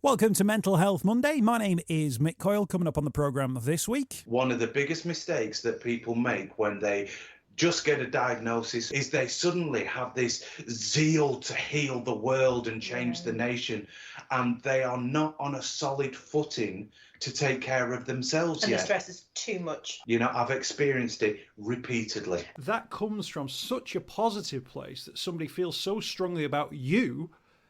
Welcome to Mental Health Monday. My name is Mick Coyle. Coming up on the programme this week. One of the biggest mistakes that people make when they just get a diagnosis is they suddenly have this zeal to heal the world and change the nation, and they are not on a solid footing to take care of themselves and yet. The stress is too much. You know, I've experienced it repeatedly. That comes from such a positive place that somebody feels so strongly about you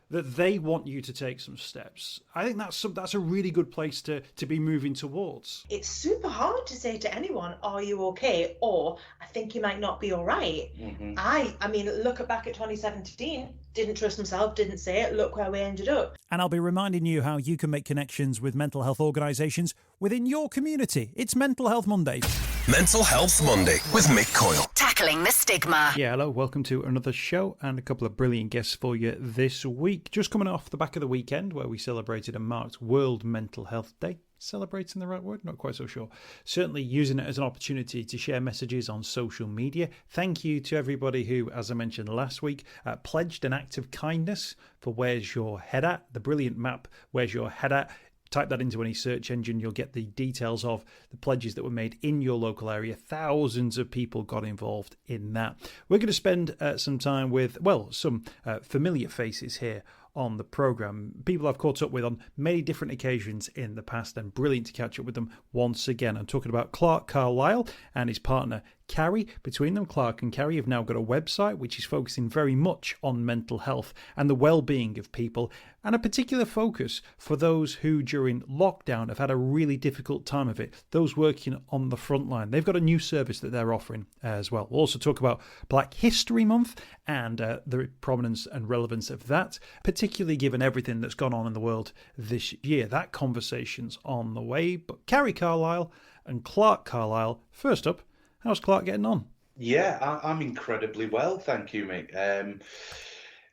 that they want you to take some steps. I think that's a really good place to be moving towards. It's super hard to say to anyone, are you okay? Or, I think you might not be all right. Mm-hmm. I mean, look back at 2017, didn't trust myself, didn't say it, look where we ended up. And I'll be reminding you how you can make connections with mental health organisations within your community. It's Mental Health Monday. Mental Health Monday with Mick Coyle. Tackling the stigma. Yeah, hello, welcome to another show and a couple of brilliant guests for you this week. Just coming off the back of the weekend where we celebrated and marked World Mental Health Day. Celebrating the right word? Not quite so sure. Certainly using it as an opportunity to share messages on social media. Thank you to everybody who, as I mentioned last week, pledged an act of kindness for Where's Your Head At? The brilliant map, Where's Your Head At? Type that into any search engine, you'll get the details of the pledges that were made in your local area. Thousands of people got involved in that. We're going to spend some time with, some familiar faces here on the programme. People I've caught up with on many different occasions in the past, and brilliant to catch up with them once again. I'm talking about Clarke Carlisle and his partner Carrie. Between them, Clarke and Carrie have now got a website which is focusing very much on mental health and the well-being of people, and a particular focus for those who during lockdown have had a really difficult time of it, those working on the front line. They've got a new service that they're offering as well. We'll also talk about Black History Month and the prominence and relevance of that, particularly given everything that's gone on in the world this year. That conversation's on the way. But Carrie Carlisle and Clarke Carlisle, first up, how's Clarke getting on? Yeah, I'm incredibly well, thank you, Mick.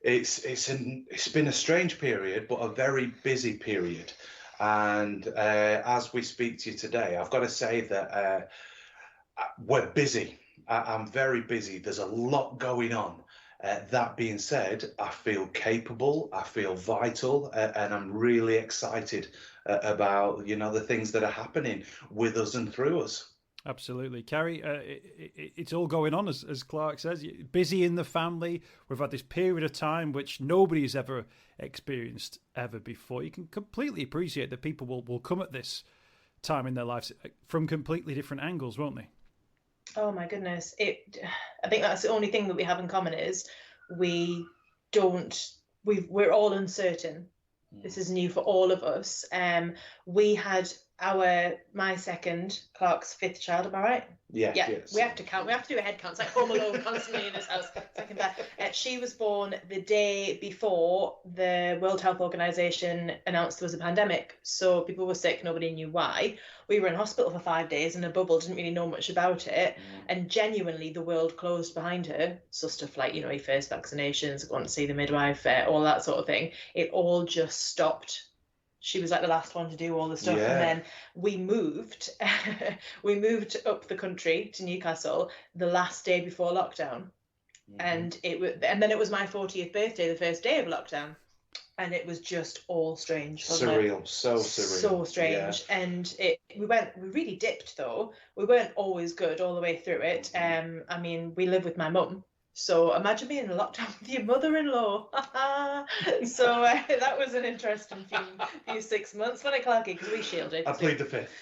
It's been a strange period, but a very busy period. And as we speak to you today, I've got to say that we're busy. I'm very busy. There's a lot going on. That being said, I feel capable, I feel vital, and I'm really excited about, the things that are happening with us and through us. Absolutely. Carrie, it's all going on, as Clarke says. Busy in the family. We've had this period of time which nobody's ever experienced ever before. You can completely appreciate that people will come at this time in their lives from completely different angles, won't they? Oh my goodness. I think that's the only thing that we have in common is we're all uncertain. This is new for all of us. We had my second, Clarke's fifth child, am I right? Yeah. Yes. We have to count. We have to do a head count. It's like Home Alone constantly in this house. Second back. She was born the day before the World Health Organization announced there was a pandemic. So people were sick. Nobody knew why. We were in hospital for 5 days in a bubble. Didn't really know much about it. And genuinely, the world closed behind her. So stuff like, your first vaccinations, going to see the midwife, all that sort of thing. It all just stopped. She was like the last one to do all the stuff. Yeah. And then we moved up the country to Newcastle the last day before lockdown. And then it was my 40th birthday, the first day of lockdown. And it was just all strange. Surreal, it? So surreal. So strange. Yeah. And we really dipped though. We weren't always good all the way through it. We live with my mum. So imagine being in lockdown with your mother-in-law. So that was an interesting few 6 months. When I Clarke, because we shielded. I plead the fifth.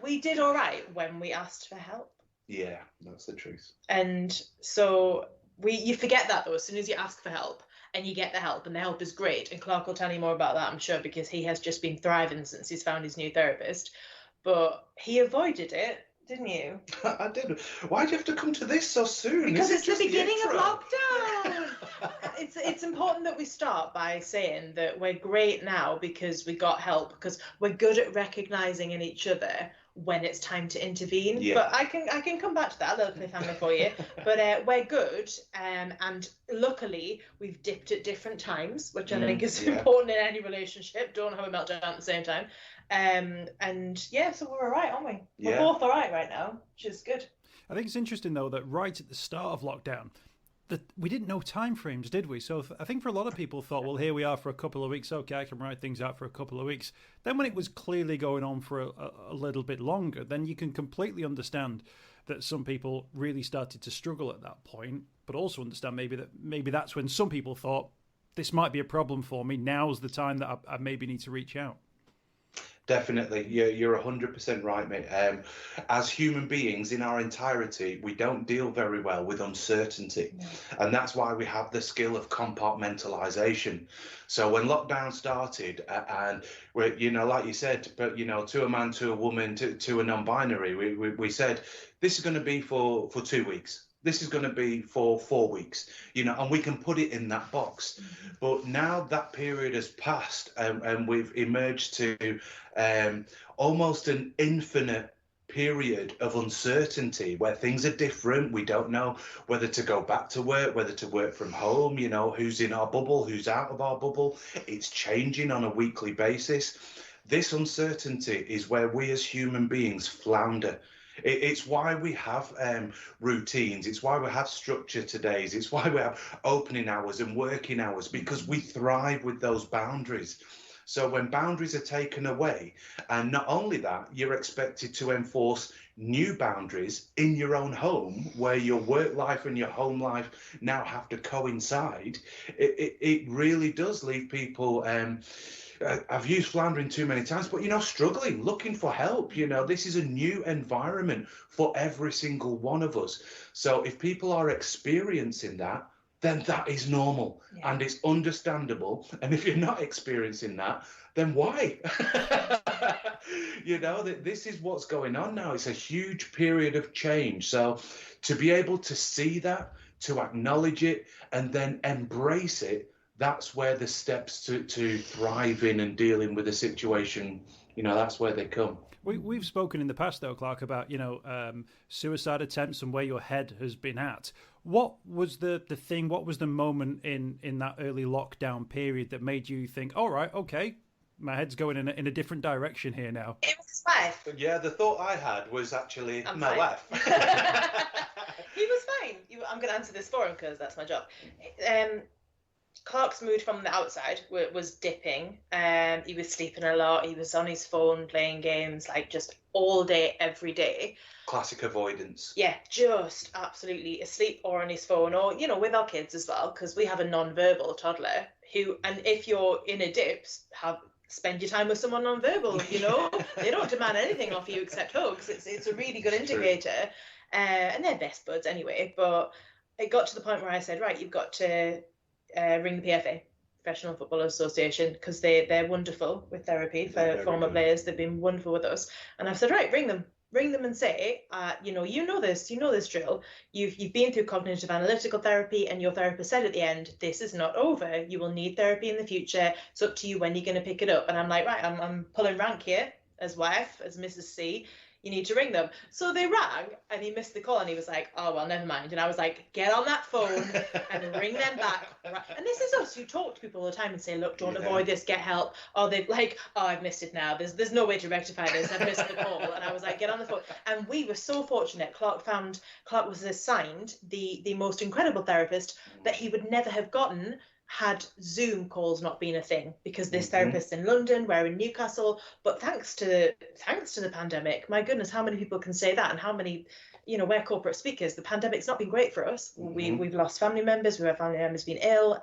We did all right when we asked for help. Yeah, that's the truth. And so you forget that though, as soon as you ask for help and you get the help, and the help is great. And Clarke will tell you more about that, I'm sure, because he has just been thriving since he's found his new therapist. But he avoided it. Didn't you? I did. Why'd you have to come to this so soon? Because it's the beginning of lockdown. It's important that we start by saying that we're great now because we got help, because we're good at recognising in each other when it's time to intervene. Yeah. But I can come back to that, a little cliffhanger for you. But we're good, and luckily we've dipped at different times, which I think is important in any relationship. Don't have a meltdown at the same time. So we're all right, aren't we? We're both all right now, which is good. I think it's interesting though that right at the start of lockdown, we didn't know time frames, did we? So I think for a lot of people thought, well, here we are for a couple of weeks. Okay, I can write things out for a couple of weeks. Then when it was clearly going on for a little bit longer, then you can completely understand that some people really started to struggle at that point, but also understand maybe that's when some people thought, this might be a problem for me. Now's the time that I maybe need to reach out. Definitely, you're 100% right, mate. As human beings in our entirety, we don't deal very well with uncertainty, and that's why we have the skill of compartmentalization. So when lockdown started, and we're, like you said, but to a man, to a woman, to a non-binary, we said this is going to be for 2 weeks. This is going to be for 4 weeks, and we can put it in that box. But now that period has passed, and we've emerged to almost an infinite period of uncertainty where things are different. We don't know whether to go back to work, whether to work from home, who's in our bubble, who's out of our bubble. It's changing on a weekly basis. This uncertainty is where we as human beings flounder. It's why we have routines. It's why we have structure todays. It's why we have opening hours and working hours, because we thrive with those boundaries. So when boundaries are taken away, and not only that, you're expected to enforce new boundaries in your own home, where your work life and your home life now have to coincide, it really does leave people... I've used floundering too many times, but, struggling, looking for help. This is a new environment for every single one of us. So if people are experiencing that, then that is normal and it's understandable. And if you're not experiencing that, then why? This is what's going on now. It's a huge period of change. So to be able to see that, to acknowledge it, and then embrace it, that's where the steps to thriving and dealing with the situation, that's where they come. We've spoken in the past, though, Clarke, about, suicide attempts and where your head has been at. What was the thing, what was the moment in that early lockdown period that made you think, all right, okay, my head's going in a different direction here now? It was his wife. Yeah, the thought I had was actually my wife. He was fine. I'm going to answer this for him because that's my job. Clarke's mood from the outside was dipping. He was sleeping a lot. He was on his phone playing games, like just all day, every day. Classic avoidance. Yeah, just absolutely asleep or on his phone, or, with our kids as well, because we have a non-verbal toddler who, and if you're in a dip, spend your time with someone non-verbal, They don't demand anything off you except hugs. It's a really good indicator. And they're best buds anyway. But it got to the point where I said, right, you've got to... ring the PFA, Professional Football Association, because they're wonderful with therapy for former players. They've been wonderful with us. And I've said, right, ring them and say, you know this drill. You've been through cognitive analytical therapy, and your therapist said at the end, this is not over. You will need therapy in the future. It's up to you when you're going to pick it up. And I'm like, right, I'm pulling rank here as wife, as Mrs. C. You need to ring them. So they rang, and he missed the call, and he was like, oh, well, never mind. And I was like, get on that phone and ring them back. And this is us who talk to people all the time and say, look, don't avoid this, get help. Or they're like, oh, I've missed it now. There's no way to rectify this. I've missed the call. And I was like, get on the phone. And we were so fortunate. Clarke was assigned the most incredible therapist that he would never have gotten had Zoom calls not been a thing, because this therapist's in London, we're in Newcastle. But thanks to the pandemic, my goodness, how many people can say that? And how many, we're corporate speakers. The pandemic's not been great for us. We've lost family members. We've had family members been ill.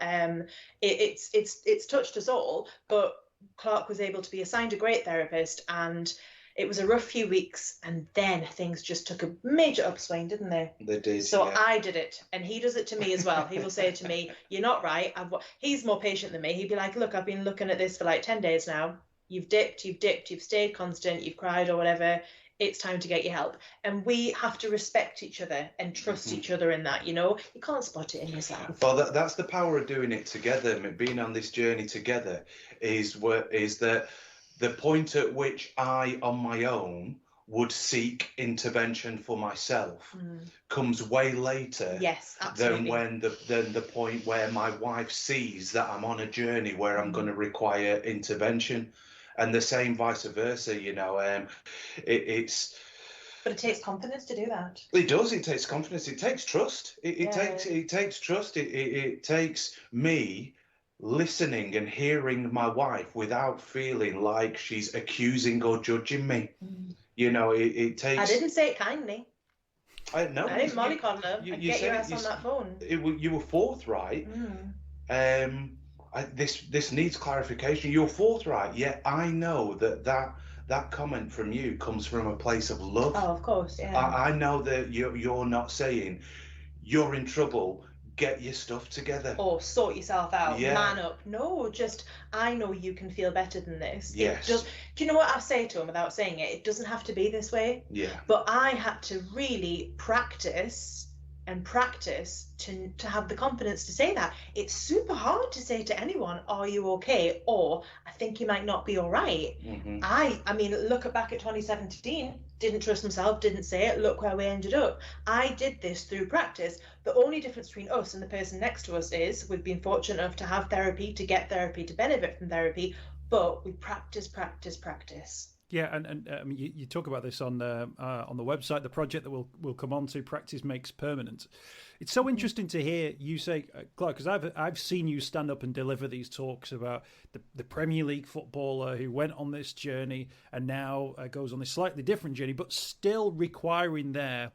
It's touched us all. But Clarke was able to be assigned a great therapist, and it was a rough few weeks, and then things just took a major upswing, didn't they? They did. So yeah. I did it, and he does it to me as well. He will say to me, you're not right. He's more patient than me. He'd be like, look, I've been looking at this for like 10 days now. You've dipped, you've stayed constant, you've cried or whatever. It's time to get your help. And we have to respect each other and trust each other in that, You can't spot it in yourself. Well, that's the power of doing it together. Being on this journey together is that the point at which I, on my own, would seek intervention for myself comes way later than when the point where my wife sees that I'm on a journey where I'm going to require intervention, and the same vice versa. But it takes confidence to do that. It does. It takes confidence. It takes trust. It takes trust. It takes me listening and hearing my wife without feeling like she's accusing or judging me. You know, it takes. I didn't say it kindly. I didn't mollycoddle her. I'd get your ass on that phone. You were forthright. This needs clarification. You're forthright. Yet I know that comment from you comes from a place of love. Oh, of course, yeah. I know that you're not saying you're in trouble, get your stuff together. Or sort yourself out, man up. No, just, I know you can feel better than this. Yes. Do you know what I say to him without saying it? It doesn't have to be this way. Yeah. But I had to really practice to have the confidence to say that. It's super hard to say to anyone, are you okay? Or I think you might not be all right. I mean, look back at 2017, didn't trust myself, didn't say it, look where we ended up. I did this through practice. The only difference between us and the person next to us is we've been fortunate enough to have therapy, to get therapy, to benefit from therapy, but we practice. Yeah, and you talk about this on the website, the project that we'll come on to, Practice Makes Permanent. It's so interesting to hear you say, Clarke, because I've seen you stand up and deliver these talks about the Premier League footballer who went on this journey and now goes on this slightly different journey, but still requiring the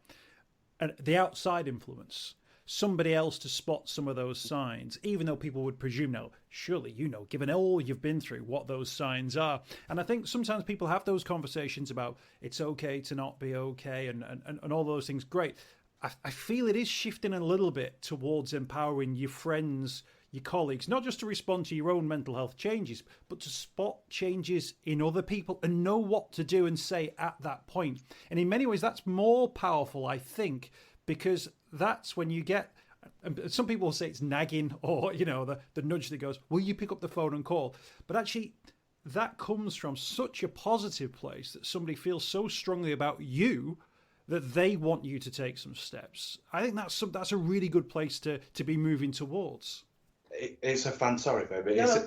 outside influence. Somebody else to spot some of those signs, even though people would presume, no, surely you know, given all you've been through, what those signs are. And I think sometimes people have those conversations about it's okay to not be okay and all those things. Great. I feel it is shifting a little bit towards empowering your friends, your colleagues, not just to respond to your own mental health changes, but to spot changes in other people and know what to do and say at that point. And in many ways, that's more powerful, I think, because that's when you get, some people will say it's nagging or, you know, the nudge that goes, will you pick up the phone and call? But actually, that comes from such a positive place that somebody feels so strongly about you that they want you to take some steps. I think that's a really good place to be moving towards. It's a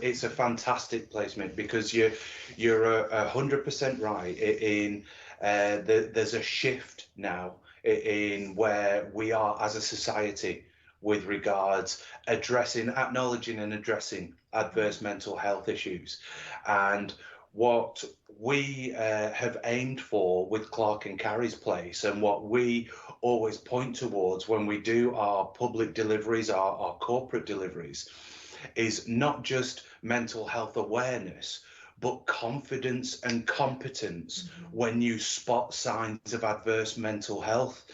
It's a fantastic place, Mick, because you're 100% right in there's a shift now in where we are as a society with regards acknowledging and addressing adverse mental health issues. And what we have aimed for with Clarke and Carrie's place, and what we always point towards when we do our public deliveries, our corporate deliveries, is not just mental health awareness, but confidence and competence when you spot signs of adverse mental health.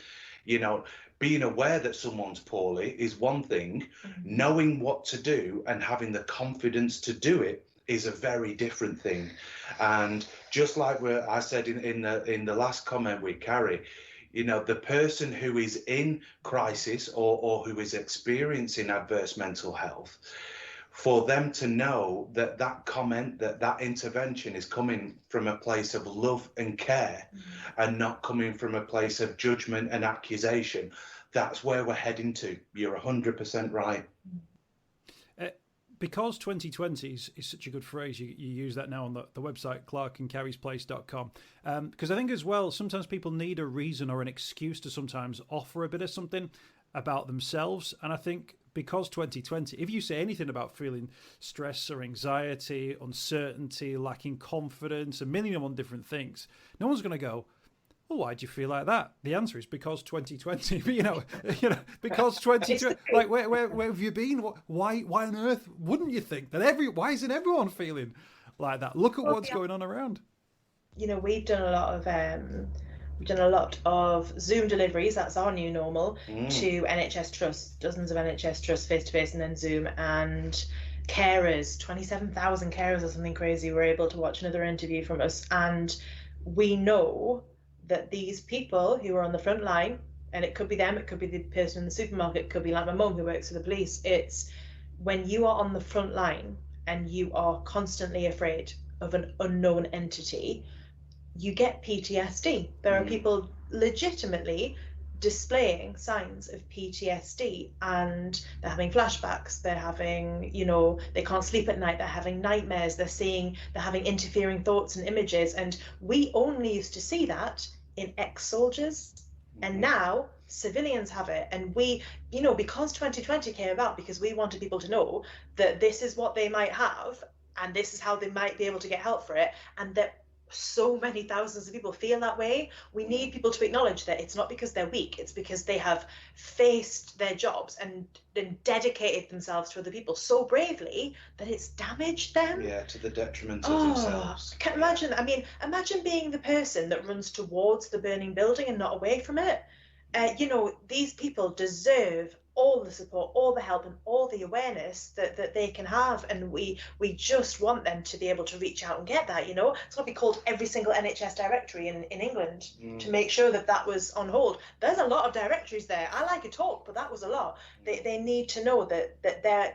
You know, being aware that someone's poorly is one thing. Knowing what to do and having the confidence to do it is a very different thing. And just like I said in the last comment with Carrie, you know, the person who is in crisis or who is experiencing adverse mental health, for them to know that comment, that intervention is coming from a place of love and care and not coming from a place of judgment and accusation, that's where we're heading to. You're 100% right. Because 2020 is such a good phrase, you use that now on the website, clarkeandcarriesplace.com. Because I think as well, sometimes people need a reason or an excuse to sometimes offer a bit of something about themselves. And I think because 2020, if you say anything about feeling stress or anxiety, uncertainty, lacking confidence, a million and one different things, no one's going to go, well, why do you feel like that? The answer is because 2020. Because 2020. Like, where have you been? Why on earth wouldn't you think that why isn't everyone feeling like that? Look at what's going on around. You know, we've done a lot of Zoom deliveries. That's our new normal to NHS trusts, dozens of NHS trusts face to face, and then Zoom, and carers, 27,000 carers or something crazy were able to watch another interview from us. And we know that these people who are on the front line, and it could be them, it could be the person in the supermarket, it could be like my mum who works for the police. It's when you are on the front line and you are constantly afraid of an unknown entity, you get PTSD. There are people legitimately displaying signs of PTSD, and they're having flashbacks, they're having, you know, they can't sleep at night, they're having nightmares, they're having interfering thoughts and images. And we only used to see that in ex-soldiers. And now civilians have it. And we, because 2020 came about, because we wanted people to know that this is what they might have and this is how they might be able to get help for it, and that so many thousands of people feel that way. We need people to acknowledge that it's not because they're weak, it's because they have faced their jobs and dedicated themselves to other people so bravely that it's damaged them. Yeah, to the detriment of themselves. I can't imagine. I mean, imagine being the person that runs towards the burning building and not away from it. These people deserve all the support, all the help, and all the awareness that they can have, and we just want them to be able to reach out and get that. It's got to be called every single NHS directory in England to make sure that was on hold. There's a lot of directories there. I like a talk, but that was a lot. They need to know that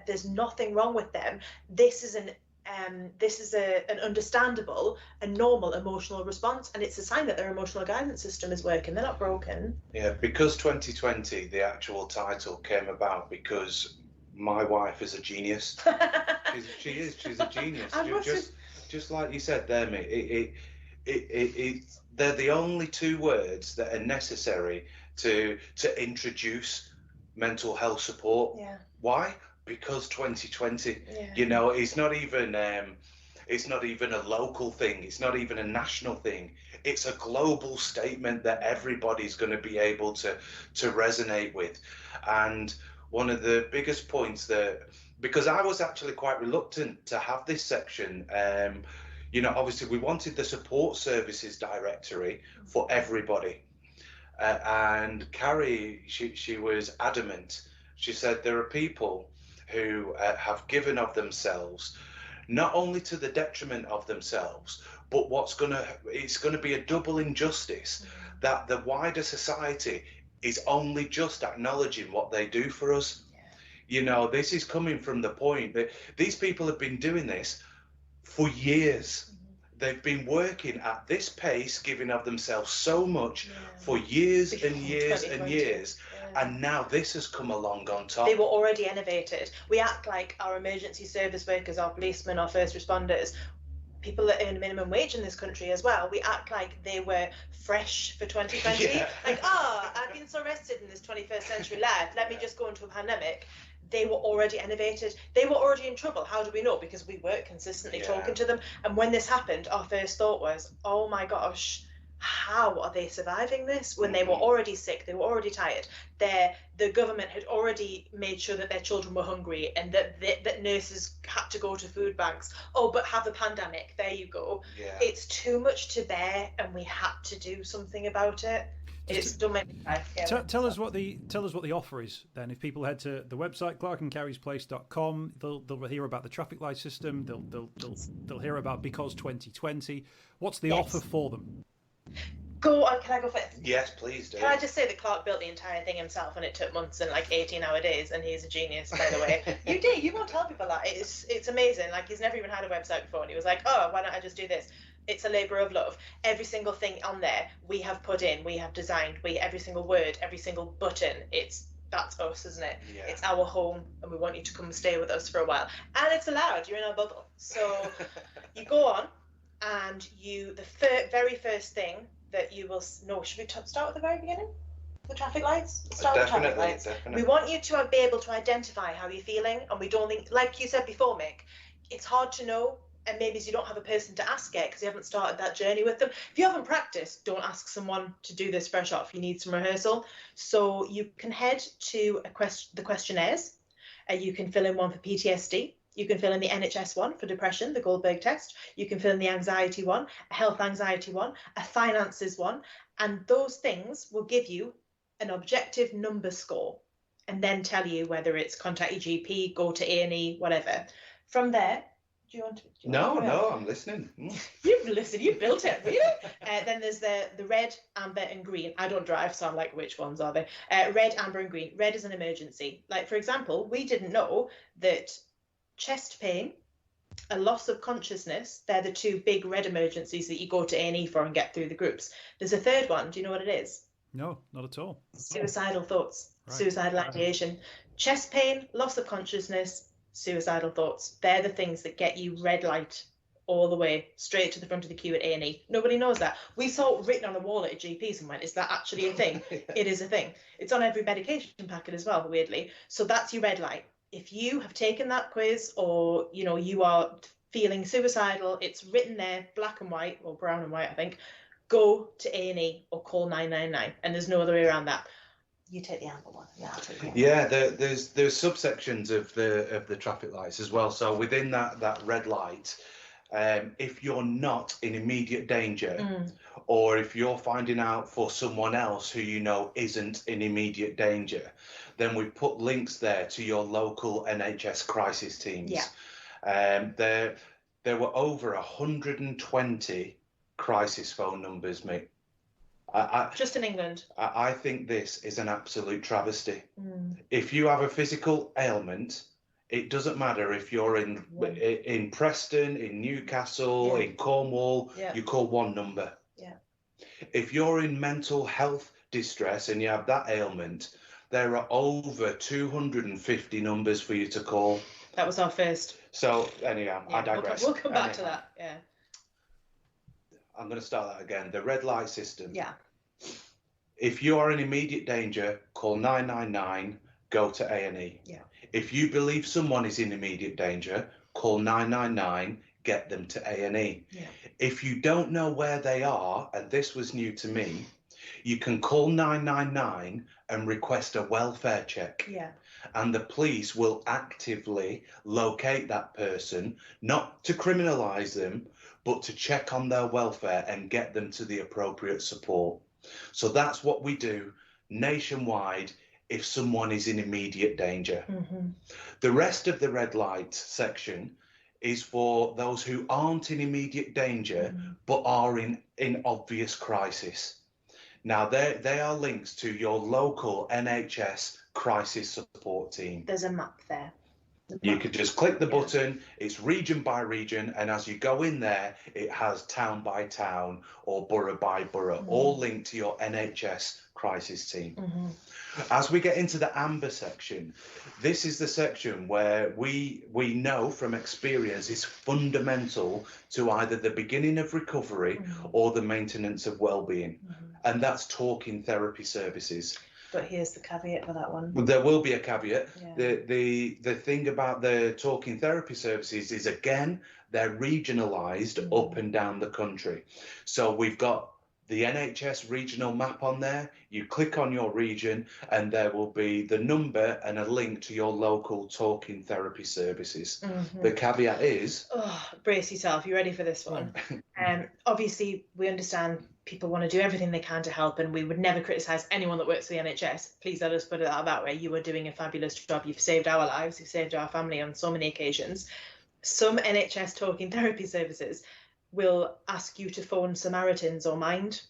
there's nothing wrong with them. This is an understandable and normal emotional response, and it's a sign that their emotional guidance system is working. They're not broken. Yeah, because 2020, the actual title came about because my wife is a genius. She's a genius. Just like you said there, mate. They're the only two words that are necessary to introduce mental health support. Yeah. Why? Because 2020, yeah. it's not even a local thing. It's not even a national thing. It's a global statement that everybody's going to be able to resonate with. And one of the biggest points because I was actually quite reluctant to have this section, obviously we wanted the support services directory for everybody. And Carrie, she was adamant. She said there are people who have given of themselves, not only to the detriment of themselves, but it's going to be a double injustice that the wider society is only just acknowledging what they do for us. Yeah. This is coming from the point that these people have been doing this for years. They've been working at this pace, giving of themselves so much for years and years and years. And now this has come along on top. They were already innovated. We act like our emergency service workers, our policemen, our first responders, people that earn minimum wage in this country as well. We act like they were fresh for 2020. Yeah. Like, I've been so rested in this 21st century life. Let me just go into a pandemic. They were already innovated. They were already in trouble. How do we know? Because we were consistently talking to them. And when this happened, our first thought was, oh my gosh, how are they surviving this when they were already sick, they were already tired, the government had already made sure that their children were hungry and that nurses had to go to food banks. Oh, but have a pandemic, there you go. It's too much to bear and we had to do something about it. Don't make me cry. Tell us what the offer is then. If people head to the website clarkeandcarriesplace.com, they'll hear about the traffic light system. They'll hear about Because 2020. What's the offer for them? Go on, can I go first? Yes, please do. Can I just say that Clarke built the entire thing himself and it took months and like 18-hour days, and he's a genius, by the way. You won't tell people that. It's amazing. Like, he's never even had a website before and he was like, oh, why don't I just do this? It's a labour of love. Every single thing on there we have put in, we have designed, every single word, every single button, that's us, isn't it? Yeah. It's our home and we want you to come stay with us for a while. And it's allowed, you're in our bubble. So you go on and the very first thing that you will know, should we start at the very beginning? The traffic lights? Definitely. We want you to be able to identify how you're feeling, and we don't think, like you said before, Mick, it's hard to know, and maybe you don't have a person to ask it because you haven't started that journey with them. If you haven't practiced, don't ask someone to do this fresh off. You need some rehearsal. So you can head to the questionnaires. You can fill in one for PTSD. You can fill in the NHS one for depression, the Goldberg test. You can fill in the anxiety one, a health anxiety one, a finances one. And those things will give you an objective number score and then tell you whether it's contact your GP, go to A&E, whatever. From there, do you want to? No, I'm listening. You've listened, you built it, really? Then there's the red, amber, and green. I don't drive, so I'm like, which ones are they? Red, amber, and green. Red is an emergency. Like, for example, we didn't know that chest pain, a loss of consciousness, they're the two big red emergencies that you go to A&E for and get through the groups. There's a third one. Do you know what it is? No, not at all. Suicidal thoughts, right. Suicidal ideation. Chest pain, loss of consciousness, suicidal thoughts. They're the things that get you red light all the way straight to the front of the queue at A&E. Nobody knows that. We saw it written on a wall at a GP's and went, is that actually a thing? It is a thing. It's on every medication packet as well, weirdly. So that's your red light. If you have taken that quiz, or you are feeling suicidal, it's written there, black and white, or brown and white, I think, go to A&E or call 999, and there's no other way around that. You take the amber one. Yeah, there's subsections of the traffic lights as well. So within that red light, if you're not in immediate danger, or if you're finding out for someone else who isn't in immediate danger, then we've put links there to your local NHS crisis teams. Yeah. There were over 120 crisis phone numbers, Mick. Just in England. I think this is an absolute travesty. If you have a physical ailment, it doesn't matter if you're in Preston, in Newcastle, in Cornwall, you call one number. Yeah. If you're in mental health distress and you have that ailment, there are over 250 numbers for you to call. That was our first. So anyhow, I digress. We'll come back to that. Yeah. I'm going to start that again. The red light system. Yeah. If you are in immediate danger, call 999, go to A&E. Yeah. If you believe someone is in immediate danger, call 999, get them to A&E. Yeah. If you don't know where they are, and this was new to me, you can call 999 and request a welfare check. Yeah. And the police will actively locate that person, not to criminalise them, but to check on their welfare and get them to the appropriate support. So that's what we do nationwide if someone is in immediate danger. The rest of the red light section is for those who aren't in immediate danger, but are in obvious crisis. Now, they are links to your local NHS crisis support team. There's a map there. You could just click the button, it's region by region, and as you go in there, it has town by town or borough by borough, all linked to your NHS crisis team. As we get into the amber section, this is the section where we know from experience is fundamental to either the beginning of recovery or the maintenance of well-being, and that's talking therapy services. But here's the caveat for that one. There will be a caveat. Yeah. The thing about the talking therapy services is, again, they're regionalised up and down the country. So we've got the NHS regional map on there. You click on your region and there will be the number and a link to your local talking therapy services. The caveat is... brace yourself. You ready for this one? Obviously, we understand people want to do everything they can to help, and we would never criticise anyone that works for the NHS. Please let us put it out that way. You are doing a fabulous job. You've saved our lives. You've saved our family on so many occasions. Some NHS talking therapy services will ask you to phone Samaritans or Mind.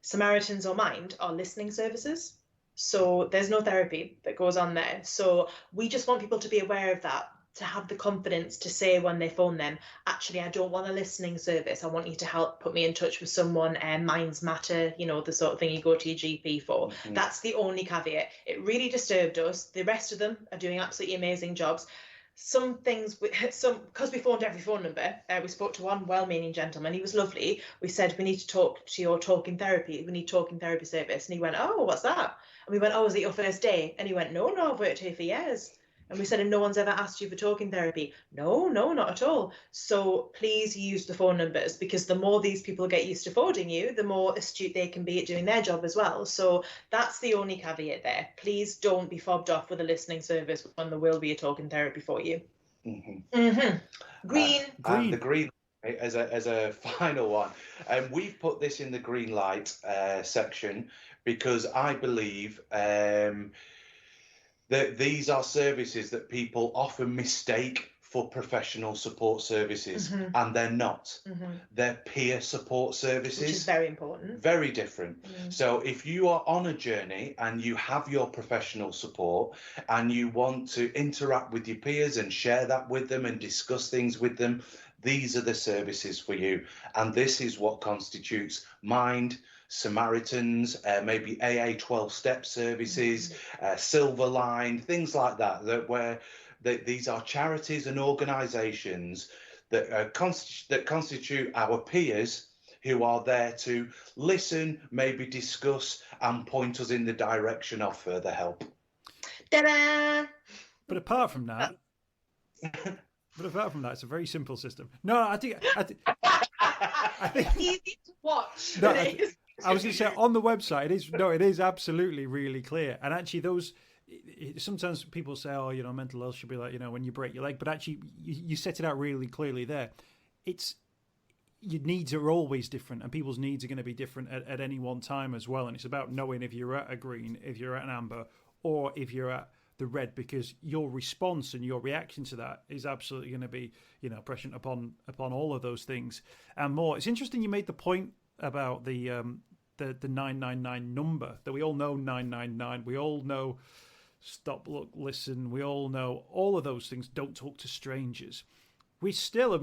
Samaritans or Mind are listening services. So there's no therapy that goes on there. So we just want people to be aware of that, to have the confidence to say when they phone them, actually, I don't want a listening service. I want you to help put me in touch with someone. Minds matter, the sort of thing you go to your GP for. That's the only caveat. It really disturbed us. The rest of them are doing absolutely amazing jobs. Some things, because we phoned every phone number, we spoke to one well-meaning gentleman. He was lovely. We said, we need to talk to your talking therapy. We need talking therapy service. And he went, oh, what's that? And we went, oh, is it your first day? And he went, no, I've worked here for years. And we said, and no one's ever asked you for talking therapy? No, not at all. So please use the phone numbers, because the more these people get used to phoning you, the more astute they can be at doing their job as well. So that's the only caveat there. Please don't be fobbed off with a listening service when there will be a talking therapy for you. Green. The green as a final one. We've put this in the green light section because I believe that these are services that people often mistake for professional support services, and they're not. They're peer support services. Which is very important. Very different. So if you are on a journey and you have your professional support and you want to interact with your peers and share that with them and discuss things with them, these are the services for you. And this is what constitutes Mind, Samaritans, maybe AA 12-step services, Silver Line, things like that, where these are charities and organisations that constitute our peers, who are there to listen, maybe discuss, and point us in the direction of further help. Ta-da! But apart from that, it's a very simple system. No, I think It's easy to watch. No, I was going to say on the website, it is absolutely really clear. And actually, sometimes people say, oh, mental health should be like, when you break your leg, but actually, you set it out really clearly there. Your needs are always different, and people's needs are going to be different at any one time as well. And it's about knowing if you're at a green, if you're at an amber, or if you're at the red, because your response and your reaction to that is absolutely going to be, prescient upon all of those things and more. It's interesting you made the point about the 999 number, that we all know 999. We all know stop, look, listen. We all know all of those things. Don't talk to strangers. We still,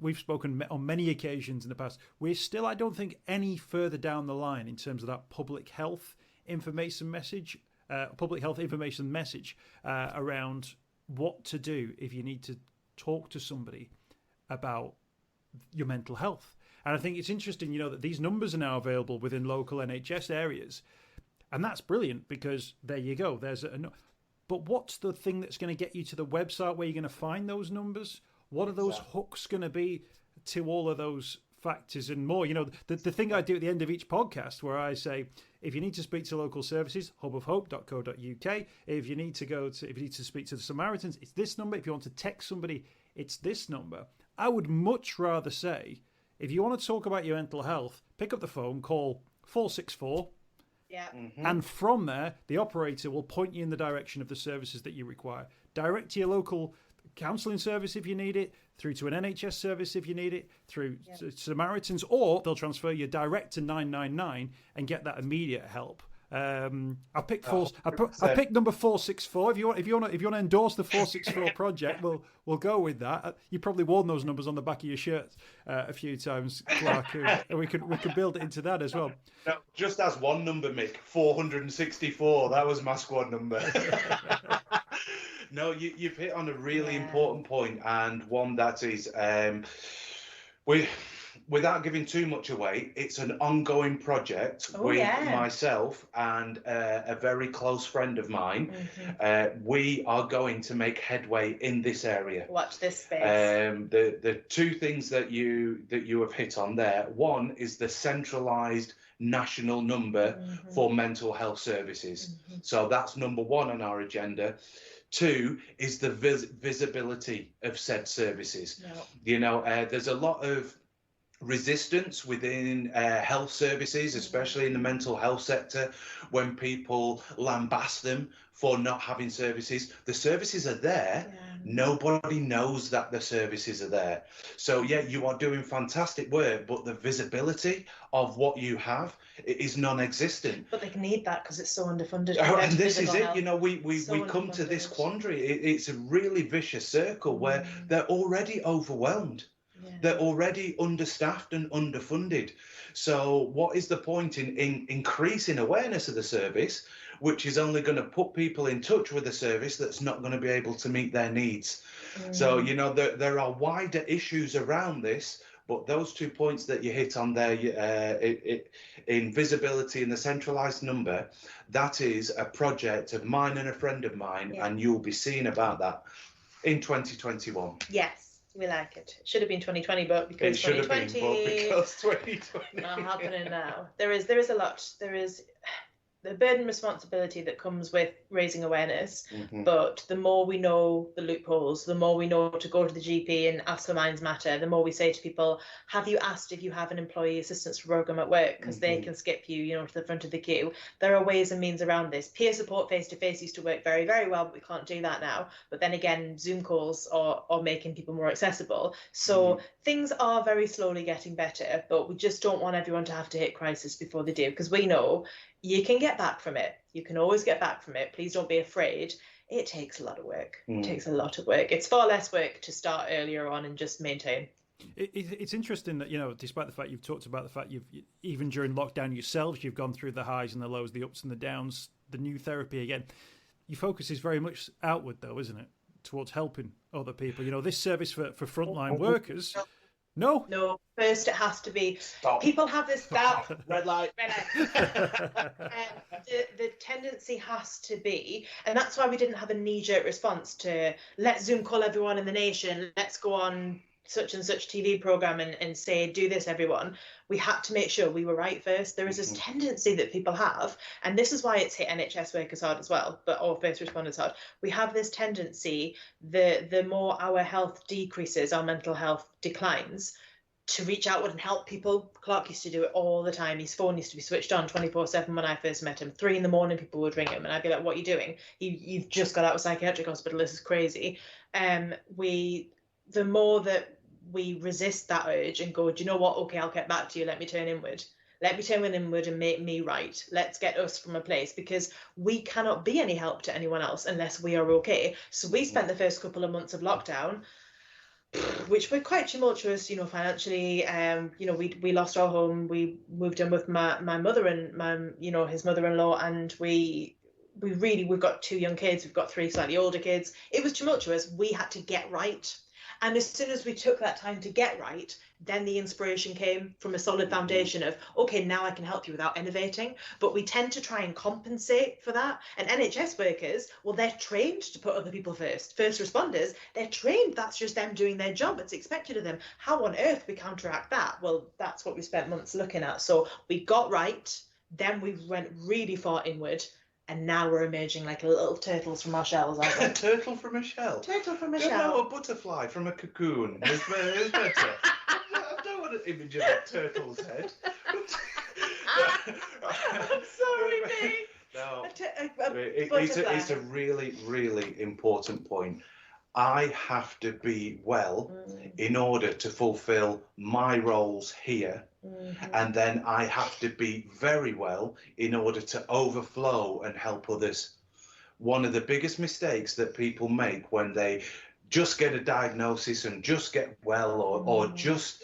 we've spoken on many occasions in the past. We're still, I don't think, any further down the line in terms of that public health information message. Around what to do if you need to talk to somebody about your mental health. And I think it's interesting, that these numbers are now available within local NHS areas. And that's brilliant, because there you go. But what's the thing that's going to get you to the website where you're going to find those numbers? What are those hooks going to be to all of those factors and more? The thing I do at the end of each podcast where I say, if you need to speak to local services, hubofhope.co.uk. If you need to speak to the Samaritans, it's this number. If you want to text somebody, it's this number. I would much rather say, if you want to talk about your mental health, pick up the phone, call 464. Yeah. Mm-hmm. And from there, the operator will point you in the direction of the services that you require. Direct to your local counselling service if you need it, through to an NHS service if you need it, through Samaritans, or they'll transfer you direct to 999 and get that immediate help. I picked number 464. If you want to endorse the 464 project, we'll go with that. You probably worn those numbers on the back of your shirt a few times, Clarke, and we can build it into that as well. No, just as one number, Mick, 464. That was my squad number. No, you've hit on a really important point, and one that is, without giving too much away, it's an ongoing project myself and a very close friend of mine. Mm-hmm. We are going to make headway in this area. Watch this space. The two things that you have hit on there. One is the centralised national number for mental health services. Mm-hmm. So that's number one on our agenda. Two is the visibility of said services. Yep. There's a lot of resistance within health services, especially in the mental health sector, when people lambast them for not having services. The services are there. Yeah. Nobody knows that the services are there. So, you are doing fantastic work, but the visibility of what you have is non-existent. But they need that because it's so underfunded. And this is it. We come to this quandary. It's a really vicious circle where they're already overwhelmed. Yeah. They're already understaffed and underfunded. So what is the point in increasing awareness of the service, which is only going to put people in touch with a service that's not going to be able to meet their needs? So, there are wider issues around this, but those 2 points that you hit on there, in visibility and the centralised number, that is a project of mine and a friend of mine, and you'll be seeing about that in 2021. Yes. We like it. It should have been 2020, but because 2020 not happening now. There is a lot. There is the burden and responsibility that comes with raising awareness. Mm-hmm. But the more we know the loopholes, the more we know to go to the GP and ask for Minds Matter, the more we say to people, have you asked if you have an employee assistance program at work? Because they can skip you, to the front of the queue. There are ways and means around this. Peer support face-to-face used to work very, very well, but we can't do that now. But then again, Zoom calls are making people more accessible. So things are very slowly getting better, but we just don't want everyone to have to hit crisis before they do, because we know you can get back from it. You can always get back from it. Please don't be afraid. It takes a lot of work. It takes a lot of work. It's far less work to start earlier on and just maintain. It's interesting that, despite the fact you've talked about the fact even during lockdown yourselves, you've gone through the highs and the lows, the ups and the downs, the new therapy again. Your focus is very much outward, though, isn't it? towards helping other people? You know, this service for frontline workers. No. No. First, it has to be. Stop. People have this stop. Red light. The tendency has to be, and that's why we didn't have a knee-jerk response to let's Zoom call everyone in the nation, let's go on such and such TV program and say do this everyone. We had to make sure we were right first. There is this tendency that people have, and this is why it's hit NHS workers hard as well, but all first responders hard. We have this tendency, the more our health decreases, our mental health declines, to reach outward and help people. Clarke used to do it all the time. His phone used to be switched on 24/7 when I first met him. 3 a.m, people would ring him and I'd be like, what are you doing? You've just got out of psychiatric hospital. This is crazy. The more that we resist that urge and go, do you know what? Okay, I'll get back to you. Let me turn inward. Let me turn inward and make me right. Let's get us from a place, because we cannot be any help to anyone else unless we are okay. So we spent the first couple of months of lockdown, which were quite tumultuous, you know, financially. You know, we lost our home. We moved in with my mother and his mother-in-law, and we've got 2 young kids. We've got 3 slightly older kids. It was tumultuous. We had to get right. And as soon as we took that time to get right, then the inspiration came from a solid foundation of, okay, now I can help you without innovating. But we tend to try and compensate for that. And NHS workers, well, they're trained to put other people first. First responders, they're trained. That's just them doing their job. It's expected of them. How on earth we counteract that? Well, that's what we spent months looking at. So we got right. Then we went really far inward. And now we're emerging like little turtles from our shells, aren't we? A turtle from a shell. Turtle from a No, shell. a butterfly from a cocoon. It's better. I don't want an image of a turtle's head. I'm sorry, Mick. No, Butterfly. it's a really, really important point. I have to be well in order to fulfill my roles here. And then I have to be very well in order to overflow and help others. One of the biggest mistakes that people make when they just get a diagnosis and just get well, or just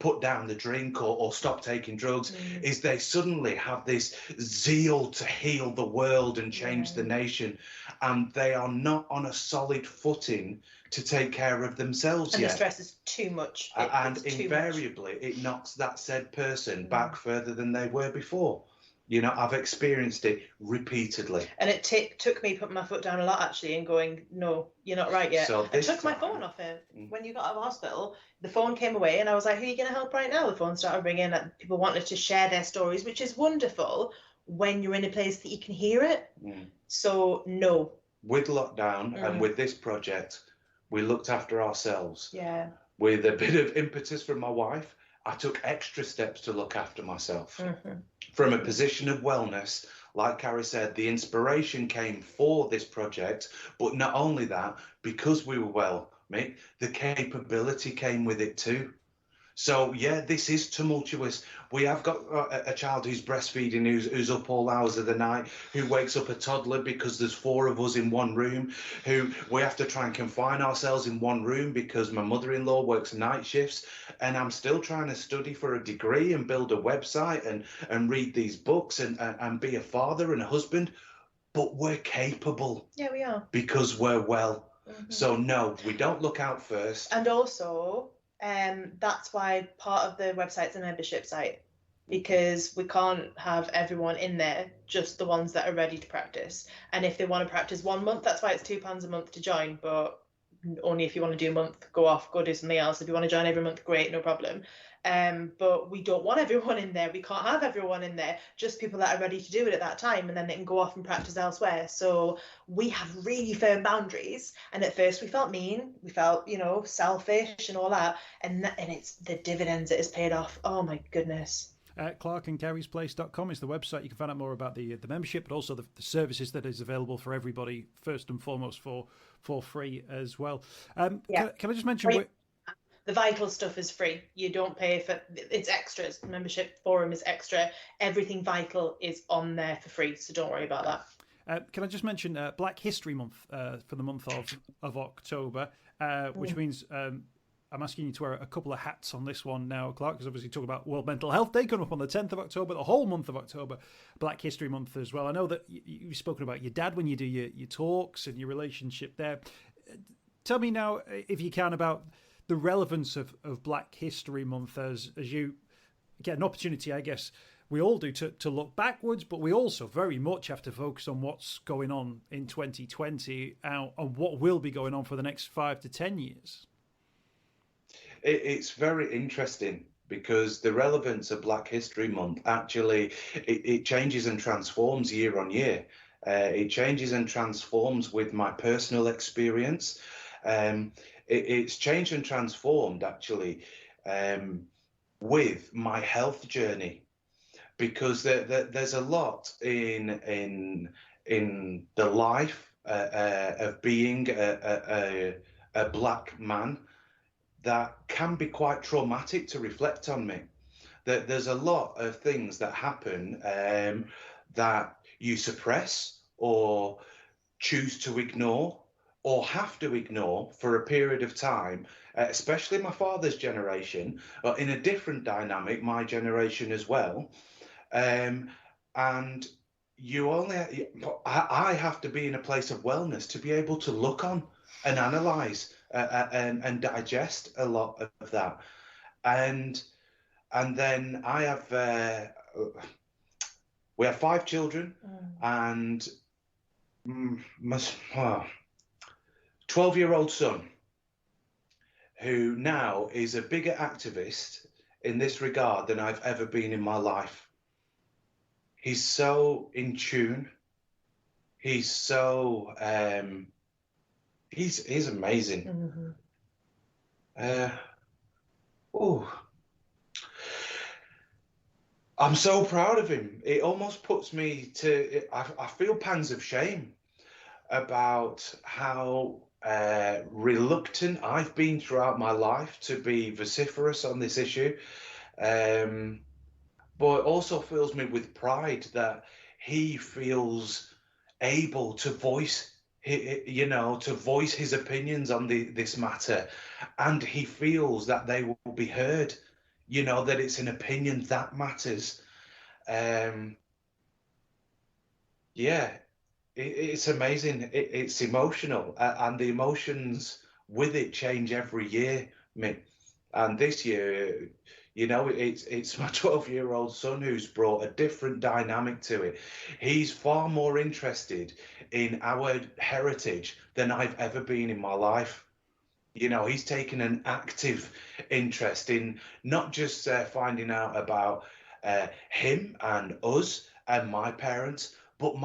put down the drink or stop taking drugs, is they suddenly have this zeal to heal the world and change the nation, and they are not on a solid footing to take care of themselves and yet. the stress is too much. And invariably, it knocks that said person back further than they were before. You know, I've experienced it repeatedly. And it took me putting my foot down a lot, actually, and going, no, you're not right yet. So I took my phone off him. When you got out of hospital, the phone came away, and I was like, who are you going to help right now? The phone started ringing, and people wanted to share their stories, which is wonderful when you're in a place that you can hear it. So, no. With lockdown and with this project, we looked after ourselves. Yeah. With a bit of impetus from my wife, I took extra steps to look after myself. From a position of wellness, like Carrie said, the inspiration came for this project, but not only that, because we were well, Mick, the capability came with it too. So yeah, this is tumultuous. We have got a child who's breastfeeding, who's up all hours of the night, who wakes up a toddler because there's 4 of us in one room, who we have to try and confine ourselves in one room because my mother-in-law works night shifts, and I'm still trying to study for a degree and build a website and read these books and be a father and a husband. But we're capable. Yeah, we are. Because we're well. So no, we don't look out first. And also, that's why part of the website's a membership site, because we can't have everyone in there, just the ones that are ready to practice. And if they want to practice 1 month, that's why it's £2 a month to join, but only if you want to do a month, go do something else. If you want to join every month, great, no problem. But we don't want everyone in there. We can't have everyone in there, just people that are ready to do it at that time, and then they can go off and practice elsewhere. So we have really firm boundaries, and at first we felt mean, we felt, selfish and all that, and it's the dividends it has paid off. Oh my goodness. ClarkeandCarriesPlace.com is the website. You can find out more about the membership, but also the services that is available for everybody, first and foremost for free as well. Can I just mention... The vital stuff is free. You don't pay for it's extras. The membership forum is extra. Everything vital is on there for free, so don't worry about that. Can I just mention Black History Month for the month of October, which means I'm asking you to wear a couple of hats on this one now, Clarke, because obviously talk about World Mental Health Day coming up on the 10th of October, the whole month of October, Black History Month as well. I know that you've spoken about your dad when you do your talks and your relationship there. Tell me now, if you can, about the relevance of Black History Month as you get an opportunity, I guess, we all do to look backwards, but we also very much have to focus on what's going on in 2020 and what will be going on for the next 5 to 10 years. It's very interesting because the relevance of Black History Month actually, it changes and transforms year on year. It changes and transforms with my personal experience. It's changed and transformed actually with my health journey, because there's a lot in the life of being a black man that can be quite traumatic to reflect on me. That there's a lot of things that happen that you suppress or choose to ignore or have to ignore for a period of time, especially my father's generation, but in a different dynamic, my generation as well. And you only, I have to be in a place of wellness to be able to look on and analyze and digest a lot of that. And then I have, we have 5 children, and my 12-year-old son, who now is a bigger activist in this regard than I've ever been in my life. He's so in tune. He's so, he's amazing. I'm so proud of him. It almost puts me to, I feel pangs of shame about how reluctant I've been throughout my life to be vociferous on this issue. But it also fills me with pride that he feels able to voice, to voice his opinions on this matter, and he feels that they will be heard, that it's an opinion that matters. It's amazing. It's emotional, and the emotions with it change every year, Mick. And this year, it's my 12-year-old son who's brought a different dynamic to it. He's far more interested in our heritage than I've ever been in my life. He's taken an active interest in not just finding out about him and us and my parents, but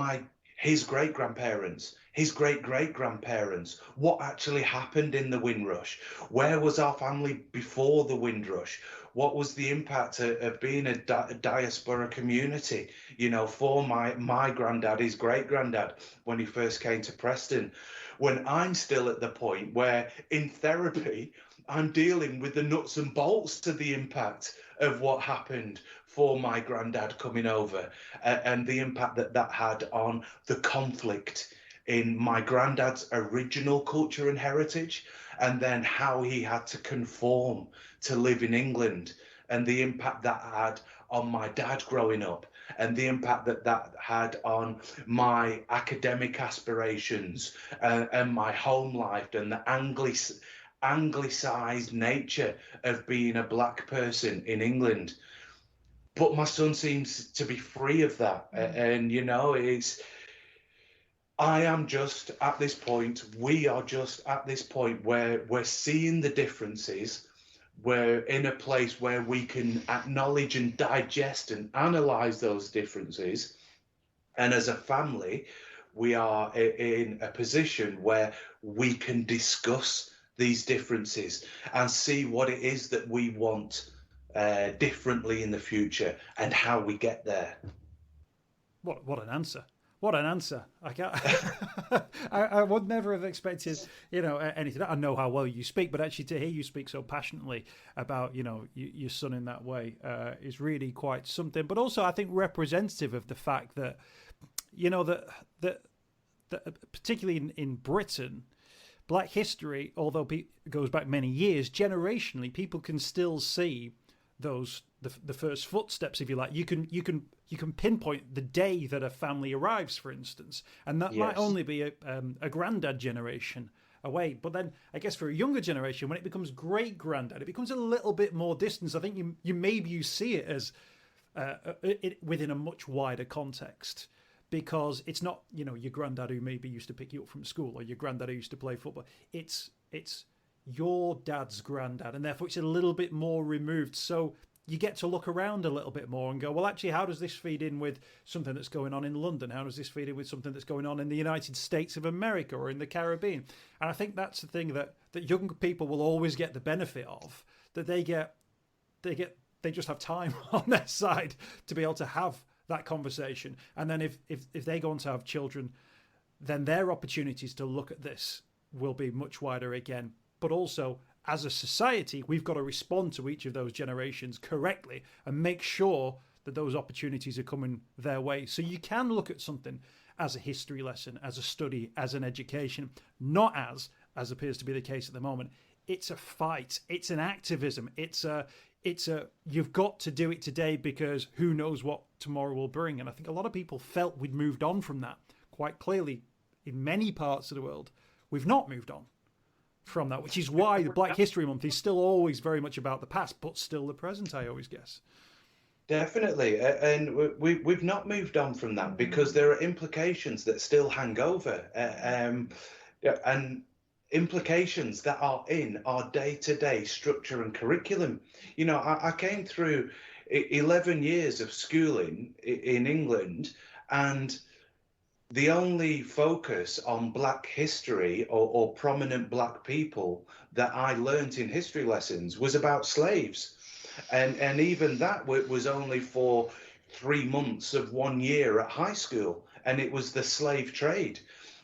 his great-grandparents, his great-great-grandparents, what actually happened in the Windrush, where was our family before the Windrush, what was the impact of being a diaspora community, for my granddad, his great-granddad, when he first came to Preston, when I'm still at the point where in therapy, I'm dealing with the nuts and bolts to the impact of what happened for my granddad coming over, and the impact that had on the conflict in my granddad's original culture and heritage, and then how he had to conform to live in England, and the impact that had on my dad growing up, and the impact that had on my academic aspirations and my home life, and the Anglicized nature of being a black person in England. But my son seems to be free of that. And, I am just at this point, we are just at this point where we're seeing the differences. We're in a place where we can acknowledge and digest and analyze those differences. And as a family, we are in a position where we can discuss these differences and see what it is that we want differently in the future and how we get there. What an answer. What an answer. I can't I would never have expected, anything. I know how well you speak, but actually to hear you speak so passionately about, your son in that way is really quite something. But also I think representative of the fact that, that particularly in Britain, Black history, although goes back many years, generationally, people can still see those the first footsteps, if you like. You can pinpoint the day that a family arrives, for instance, and that might only be a granddad generation away. But then, I guess for a younger generation, when it becomes great granddad, it becomes a little bit more distance. I think you see it as within a much wider context, because it's not your granddad who maybe used to pick you up from school, or your granddad who used to play football. It's your dad's granddad, and therefore it's a little bit more removed. So you get to look around a little bit more and go, well, actually, how does this feed in with something that's going on in London? How does this feed in with something that's going on in the United States of America or in the Caribbean? And I think that's the thing that young people will always get the benefit of, that they just have time on their side to be able to have that conversation. And then if they go on to have children, then their opportunities to look at this will be much wider again. But also, as a society, we've got to respond to each of those generations correctly and make sure that those opportunities are coming their way. So you can look at something as a history lesson, as a study, as an education, not as appears to be the case at the moment. It's a fight. It's an activism. It's a you've got to do it today because who knows what tomorrow will bring. And I think a lot of people felt we'd moved on from that. Quite clearly, in many parts of the world, we've not moved on from that, which is why the Black History Month is still always very much about the past, but still the present, I always guess. Definitely. And we've not moved on from that, because there are implications that still hang over, and implications that are in our day-to-day structure and curriculum. I came through 11 years of schooling in England, and the only focus on Black history or prominent Black people that I learnt in history lessons was about slaves. And even that was only for 3 months of 1 year at high school. And it was the slave trade.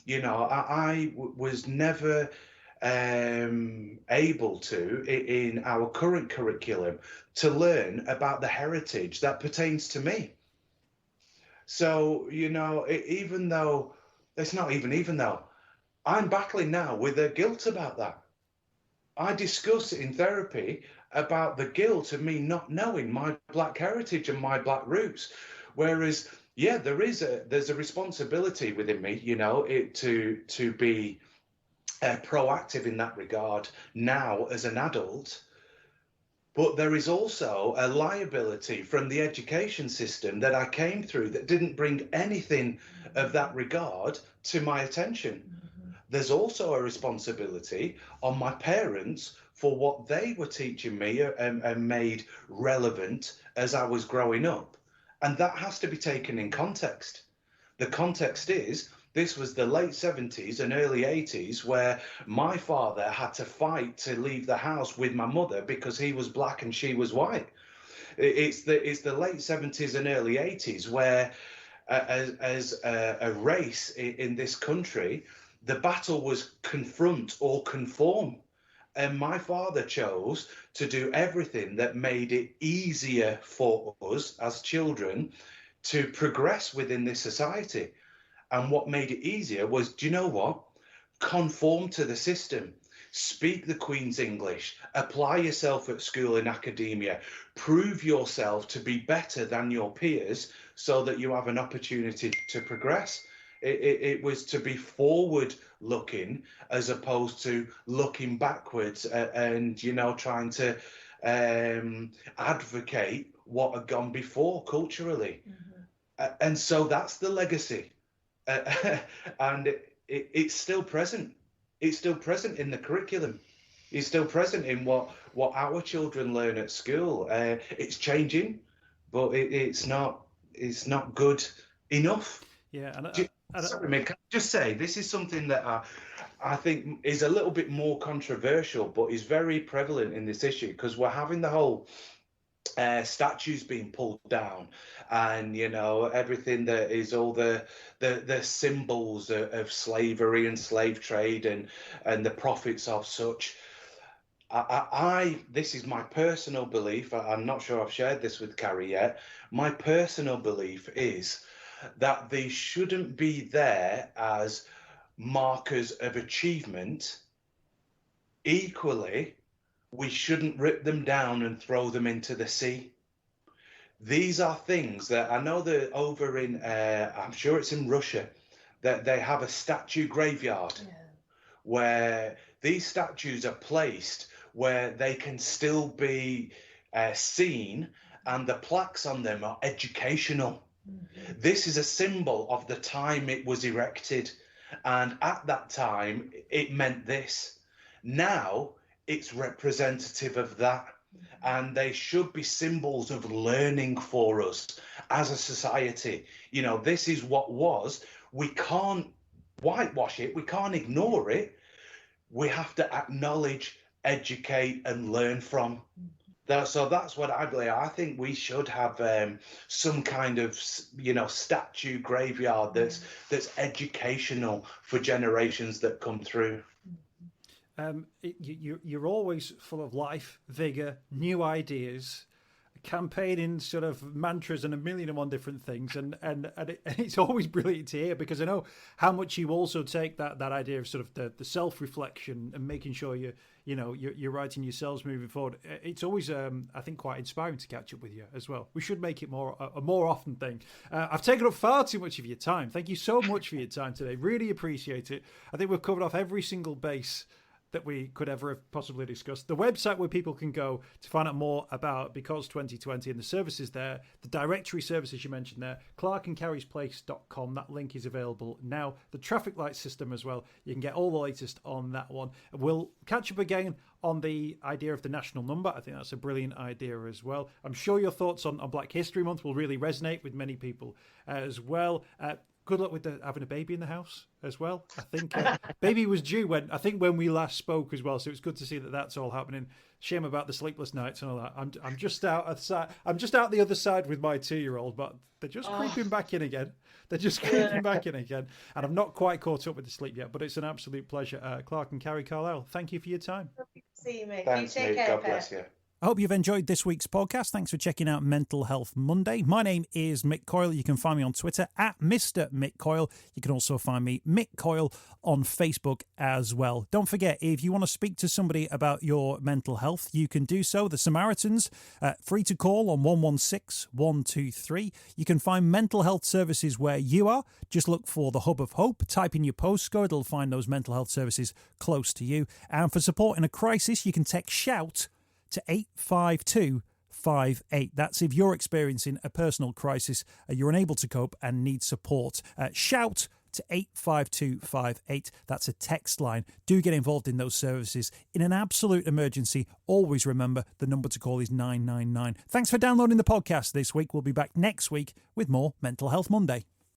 I was never able to, in our current curriculum, to learn about the heritage that pertains to me. So, even though I'm battling now with the guilt about that. I discuss in therapy about the guilt of me not knowing my Black heritage and my Black roots. Whereas, there's a responsibility within me, to be proactive in that regard now as an adult. But there is also a liability from the education system that I came through that didn't bring anything of that regard to my attention. There's also a responsibility on my parents for what they were teaching me and made relevant as I was growing up. And that has to be taken in context. The context is, this was the late 70s and early 80s, where my father had to fight to leave the house with my mother because he was Black and she was white. It's the late 70s and early 80s where, as a race in this country, the battle was confront or conform. And my father chose to do everything that made it easier for us as children to progress within this society. And what made it easier was, do you know what? Conform to the system. Speak the Queen's English. Apply yourself at school and academia. Prove yourself to be better than your peers so that you have an opportunity to progress. It was to be forward looking as opposed to looking backwards and trying to advocate what had gone before culturally. And so that's the legacy. And it's still present. It's still present in the curriculum. It's still present in what our children learn at school. It's changing, but it's not good enough. Yeah. Sorry, Mick, can I just say this is something that I think is a little bit more controversial, but is very prevalent in this issue, because we're having the whole statues being pulled down, and everything that is all the symbols of slavery and slave trade and the profits of such. This is my personal belief. I'm not sure I've shared this with Carrie yet. My personal belief is that they shouldn't be there as markers of achievement Equally, we shouldn't rip them down and throw them into the sea. These are things that I know that over in, I'm sure it's in Russia, that they have a statue graveyard where these statues are placed where they can still be seen, and the plaques on them are educational. This is a symbol of the time it was erected, and at that time it meant this. Now it's representative of that, and they should be symbols of learning for us as a society. You know, this is what was. We can't whitewash it, we can't ignore it. We have to acknowledge, educate, and learn from. So that's what I believe. I think we should have some kind of, statue graveyard that's educational for generations that come through. You're always full of life, vigor, new ideas, campaigning sort of mantras and a million and one different things, and it's always brilliant to hear, because I know how much you also take that idea of sort of the self-reflection and making sure you're writing yourselves moving forward. It's always I think quite inspiring to catch up with you as well. We should make it a more often thing. I've taken up far too much of your time. Thank you so much for your time today. Really appreciate it. I think we've covered off every single base that we could ever have possibly discussed. The website where people can go to find out more about Because 2020 and the services there, the directory services you mentioned there, clarkeandcarriesplace.com, that link is available now. The traffic light system as well, you can get all the latest on that one. We'll catch up again on the idea of the national number. I think that's a brilliant idea as well. I'm sure your thoughts on Black History Month will really resonate with many people as well. Good luck with having a baby in the house as well. I think baby was due when we last spoke as well, so it's good to see that that's all happening. Shame about the sleepless nights and all that. I'm just out the other side with my 2-year-old, but they're just creeping back in again. And I'm not quite caught up with the sleep yet, but it's an absolute pleasure. Clarke and Carrie Carlisle, thank you for your time. See you, Mick. Thanks, you take Mick. care, God bless you. I hope you've enjoyed this week's podcast. Thanks for checking out Mental Health Monday. My name is Mick Coyle. You can find me on Twitter at Mr. Mick Coyle. You can also find me, Mick Coyle, on Facebook as well. Don't forget, if you want to speak to somebody about your mental health, you can do so. The Samaritans, free to call on 116 123. You can find mental health services where you are. Just look for the Hub of Hope. Type in your postcode. It'll find those mental health services close to you. And for support in a crisis, you can text SHOUT to 85258. That's if you're experiencing a personal crisis, you're unable to cope and need support. Shout to 85258. That's a text line. Do get involved in those services. In an absolute emergency, always remember the number to call is 999. Thanks for downloading the podcast this week. We'll be back next week with more Mental Health Monday.